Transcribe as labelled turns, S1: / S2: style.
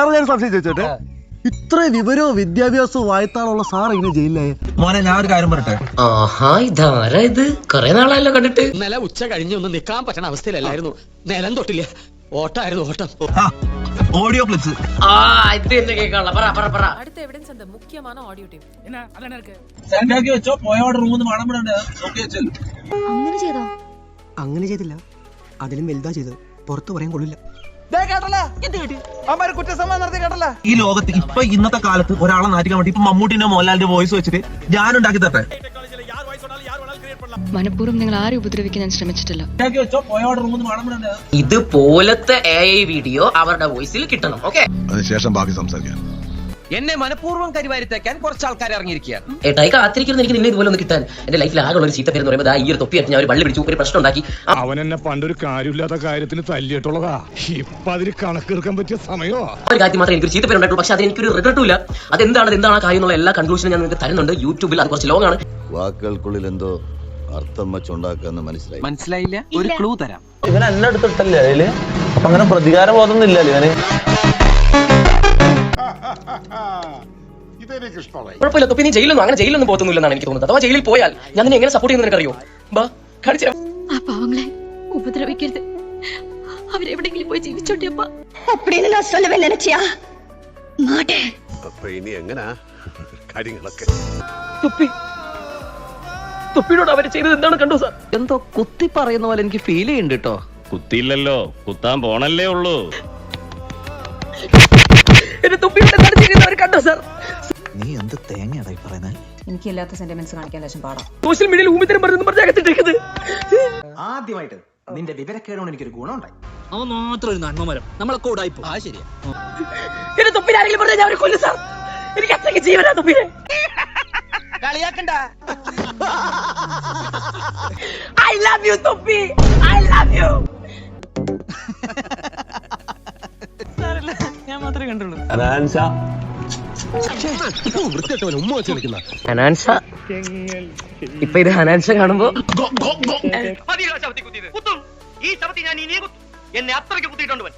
S1: Sir ഞാൻ സംശയം ചോദിച്ചോട്ടെ, ഇത്ര വിവരവും വിദ്യാഭ്യാസവും വായത്താളുള്ള സാർ ഇങ്ങനെ ജയിലിലായ?
S2: മോനെ ഞാൻ ഒരു കാര്യം പറയട്ടെ.
S3: ഇതാരാ ഇത്? കൊറേ നാളായല്ലോ കണ്ടിട്ട്.
S4: ഇന്നലെ ഉച്ച കഴിഞ്ഞ് ഒന്ന് നിക്കാൻ പറ്റണ അവസ്ഥയിലല്ലായിരുന്നു. നിലം തൊട്ടില്ല, ഓട്ടായിരുന്നു ഓട്ടം.
S2: ഓഡിയോ ക്ലിപ്സ്
S5: அடுத்த எவிடன்ஸ் அந்த முக்கியமான ஆடியோ டேப்.
S6: என்ன அதானே இருக்கு.
S2: സെൻഡാക്കി വെച്ചോ, പോയോടെ റൂമിൽ നിന്ന് മണം വിടണ്ട. നോക്കി വെച്ചോ.
S7: അങ്ങനെ ചെയ്തോ?
S8: അങ്ങനെ ചെയ്തില്ല, അതിലും വലുതാ ചെയ്തത്. പുറത്തു പറയാൻ കൊള്ളില്ല.
S2: ഈ ലോകത്ത് ഇപ്പൊ ഇന്നത്തെ കാലത്ത് ഒരാളെ നാറ്റിക്കാൻ വേണ്ടി ഇപ്പൊ മമ്മൂട്ടിന്റെ മോഹൻലാലിന്റെ വോയിസ് വെച്ചിട്ട് ഞാൻ ഉണ്ടാക്കി തരട്ടെ.
S7: മനഃപൂർവ്വം നിങ്ങൾ ആരും ഉപദ്രവിക്കാൻ ഞാൻ ശ്രമിച്ചിട്ടില്ല.
S2: വെച്ചോ, പോയോടെ റൂമിൽ നിന്ന് മണം വിടണ്ട.
S3: ഇതുപോലത്തെ AI വീഡിയോ അവരുടെ വോയിസിൽ കിട്ടണം. ഓക്കെ,
S9: അതിനുശേഷം ബാക്കി സംസാരിക്കാം.
S4: എന്നെ മനഃപൂർവ്വം കരിവാരിത്തേക്കാൻ കുറച്ച് ആൾക്കാർ ഇറങ്ങിയിരിക്കുകയാണ്.
S3: ഏട്ടായി കാത്തിരിക്കുന്ന എനിക്ക് നിന്നെ ഇതുപോലെ ഒന്ന് കിട്ടാൻ. എന്റെ ലൈഫിൽ ആകെ ഒരു ചീത്ത പേര് എന്ന് പറയുമ്പോൾ ഈ ഒരു തൊപ്പിയായിട്ട് ഞാൻ ഒരു വള്ളി പിടിച്ചു, ഒരു പ്രശ്നം ഉണ്ടാക്കി.
S9: അവൻ എന്നെ പണ്ടൊരു കാര്യമില്ലാത്ത കാര്യത്തിന് തല്ലിയിട്ടുള്ളതാ. ഇപ്പൊ അതിന് കണക്കെടുക്കാൻ പറ്റിയ സമയമോ?
S3: ഒരു കാര്യം മാത്രമേ എനിക്കൊരു ചീത്ത പേര് ഉണ്ടായിട്ടുള്ളൂ. പക്ഷെ അതിന് എനിക്കൊരു റിഗ്രറ്റും ഇല്ല. അതെന്താണ് ആ കാര്യം എന്നുള്ള എല്ലാ കൺക്ലൂഷനും ഞാൻ നിങ്ങൾക്ക് തരുന്നുണ്ട് യൂട്യൂബിൽ. അത് കുറച്ച് ലോങ് ആണ്.
S10: വാക്കുകൾക്കുള്ളിൽ എന്തോ അർത്ഥം വെച്ചുണ്ടാക്കാന്ന്
S4: മനസ്സിലായില്ല? ഒരു ക്ലൂ തരാം.
S2: ഇവൻ എന്നെ എടുത്തിട്ടല്ലേ അതില്, അപ്പൊ അങ്ങനെ പ്രതികാര ബോധമൊന്നും ഇല്ലല്ലോ ഇവന്.
S3: കുഴപ്പമില്ല തൊപ്പി, നീ ജയിലൊന്നും അങ്ങനെ ജയിലൊന്നും പോകത്തൊന്നുമില്ലെന്നാണ് എനിക്ക് തോന്നുന്നത്. അഥവാ ജയിലിൽ പോയാൽ ഞാൻ നിന്നെ എങ്ങനെ സപ്പോർട്ട് ചെയ്യുന്ന നിനക്കറിയോ?
S7: ആ പാവങ്ങളെ ഉപദ്രവിക്കരുത്. അവരെവിടെങ്കിലും പോയി ജീവിച്ചോട്ടെ അപ്പ.
S10: ഇനി എങ്ങനാ കാര്യങ്ങളൊക്കെ?
S4: തൊപ്പിയോട് അവര് ചെയ്തത് എന്താണ് കണ്ടോ സാർ? എന്തോ കുത്തി പറയുന്ന പോലെ എനിക്ക് ഫീൽ ചെയ്യുന്നുണ്ട് കേട്ടോ.
S9: കുത്തിയില്ലല്ലോ, കുത്താൻ പോണല്ലേ ഉള്ളൂ.
S4: എന്റെ തൊപ്പിയോട് കണ്ടോ സാർ?
S8: നീ എന്ത് തേങ്ങയാടായി പറയുന്നത്?
S5: എനിക്ക് ഇല്ലാത്ത സെന്റിമെന്റ്സ് കാണിക്കാൻ ലേശം പാടാം.
S4: സോഷ്യൽ മീഡിയയിൽ ഊമിത്തരം പറഞ്ഞ് അകത്തിട്ടിരിക്കുന്നത്.
S8: ആദ്യമായിട്ട് നിന്റെ വിവരക്കേടോണ്ട് എനിക്കൊരു ഗുണമുണ്ടായി.
S6: അവൻ മാത്രം ഒരു നന്മമരം നമ്മളൊക്കെ ഓടായിപ്പോ. ആ ശരിയാ.
S4: എന്റെ തൊപ്പിയിൽ ആരെങ്കിലും പറഞ്ഞാൽ ഞാൻ അവരെ കൊല്ലും സാർ. എനിക്ക് അത്രയ്ക്ക് ജീവനാ തൊപ്പിയെ. കളിയാക്കണ്ട. I love you തൊപ്പി, I love you. ഞാൻ മാത്രമേ കണ്ടുള്ളൂ.
S3: ഹനാൻഷ, ഇപ്പൊ ഇത് ഹനാൻഷ കാണുമ്പോ
S4: ഈ ശവത്തി ഞാൻ ഇനിയെ കുത്തും. എന്നെ അത്രയ്ക്ക് കുത്തിയിട്ടുണ്ട്.